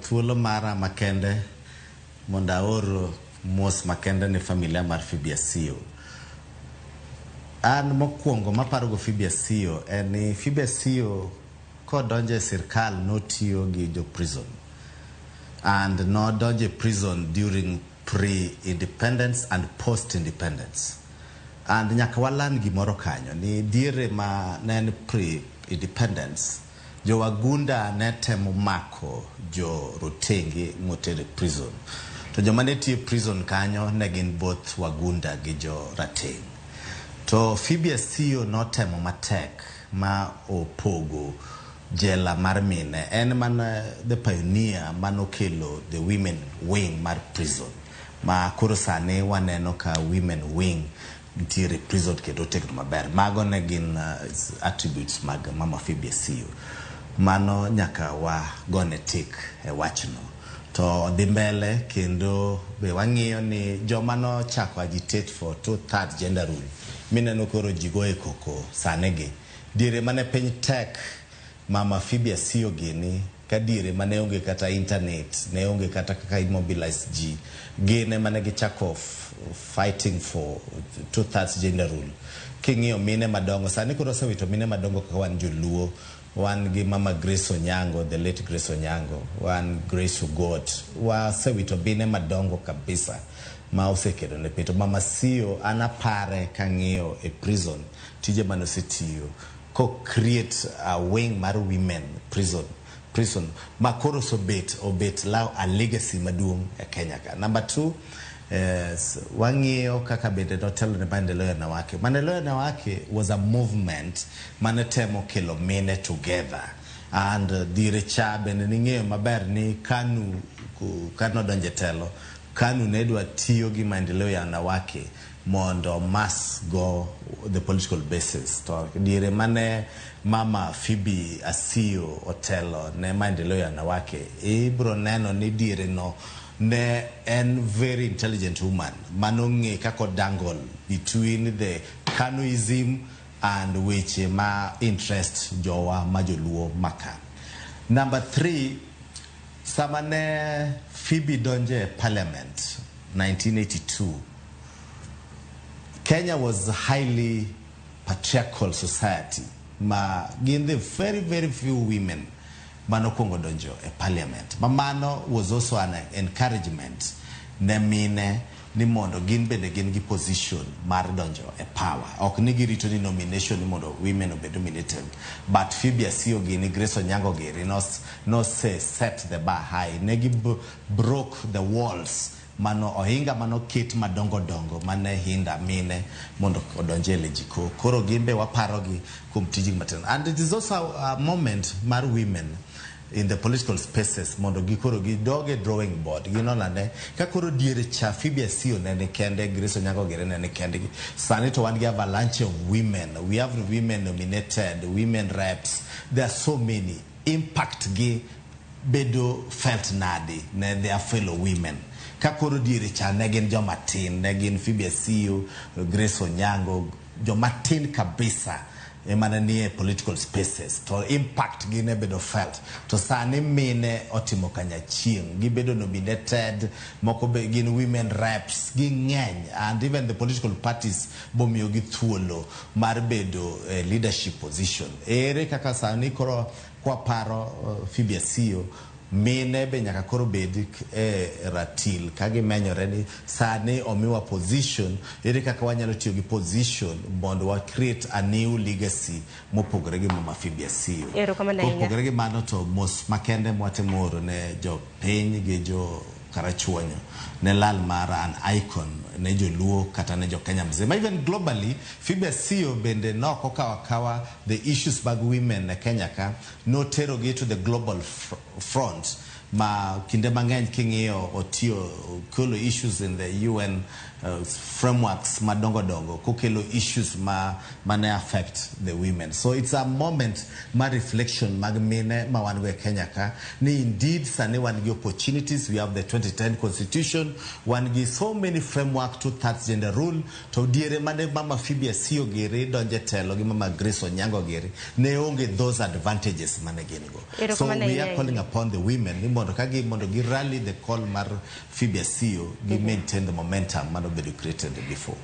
thuolo mara makende monda oro mos makende ne familia mar Phoebe Asiyo. An mokwongo maparo go Phoebe Asiyo en Phoebe Asiyo kodonje sirkal notiyo gi jo prison and no donje prison during pre-independence and post-independence. And nyaka walan gimoro kanyo ni diere ma nen pre-independence jowagunda ne temo mako joratenge motere prison. To joma ne tie prison kanyo ne gin both wagunda gi joratenge. To Phoebe Asiyo notemo matek ma opogo jela mar mine. En man the pioneer manokelo the women wing mar prison. Ma koro sane waneno ka women wing ntiere prison kendo tegno maber. Mago ne gin attributes mag mama Phoebe Asiyo. Mano nyaka wa gone tik e wachno. To dhi mbele kendo be wang'iyo ni joma no chako agitate for two-thirds gender rule. Mineno koro jigo e koko sanegi. Dire mane piny tek mama Phoebe Asiyo gini ka dire mane onge kata internet, ne onge kata kaka immobilize ji. Gine mane gichako fighting for two-thirds gender rule. King'iyo mine madongo, sani koro sewito mine madongo kaka wan joluo. One gi mama Grace Onyango, the late Grace Onyango, one Grace Ugot, wa sewito bine madongo kabisa. Ma osekedo ne peto mama Asiyo anapare kang'iyo e prison tije manosetiyo ko create a wing mar women prison makoro obet lao a legacy maduong e Kenya ka. Number 2, wang'iyo kaka bende notelo ne maendeleo ya wanawake. Maendeleo ya wanawake was a movement manetemo kelo mine together. And dire cha bende ning'eyo maber ni KANU donje telo. KANU nedwa tiyo gi maendeleo ya wanawake mondo mass go the political basis. To dire mane mama Phoebe Asiyo otelo ne maendeleo ya wanawake. Ibro neno ni dire no ne en very intelligent woman. Manong'e kako dangle between the KANUism and which ma interest jowa majoluo maka. Number 3, samane Phoebe donje parliament 1982. Kenya was a highly patriarchal society. Ma gin the very, very few women manokongo donjo a parliament. Mamano was also an encouragement ne mine ni mondo gin bende gin gi position mar donjo a power. Ok ni girito ni nomination ni mondo women obe nominated. But Phoebe Asiyo gini Grace Onyango giri no say set the bar high. Negi broke the walls. Mano ohinga mano kit madongo mane hinda mine mondo odonje lejiko. Koro gimbe waparogi kumtiji matern. And it is also a moment mar women in the political spaces mondo gikoro gidoge drawing board ginonane kakoro diere cha Phoebe Asiyo nene kende Grace Onyango gere nene kende sani to one avalanche of women. We have women nominated, women reps. There are so many. Impact gi bedo felt nadi ne their fellow women. Kakoro diere cha negin jo matin, negin Phoebe Asiyo, Grace Onyango, jo matin kabisa emananie political spaces. To impact gine bedo felt. To sani mine otimo kanyachieng. Gibedo nominated, moko gin women reps, ging'eny. And even the political parties bomiyo gi thuolo mar bedo leadership position. Ere kaka sani koro kwa paro Phoebe Asiyo mine be nyaka koro bedi ratil kagi menyore ni sani omiwa position ere kaka wanyalo tiyo gi position mondo wa create a new legacy mopogore gi mama Phoebe Asiyo. Mopogore gi mano to mos makende mwatemoro ne jo piny gi jo karachuonyo ne lal mara an icon ne joluo kata ne jo Kenya mzima. Even globally Phoebe Asiyo bende no kokawa the issues bag women ne Kenya ka no terogi to the global front. Ma kinde mang'eny king'iyo otiyo kolo issues in the UN frameworks madongo kokelo issues mane affect the women. So it's a moment ma reflection mag mine ma wanwe Kenya ka ni indeed sane wan gi opportunities. We have the 2010 constitution, wan gi so many framework to that gender rule. To diere mane mama Phoebe Asiyo gere donje telo gi mama Grace Onyango gere ne onge those advantages mane gin go. So we are calling upon the women ni mondo gi rally the call mar Phoebe Asiyo, gi maintain the momentum mano bedo created before.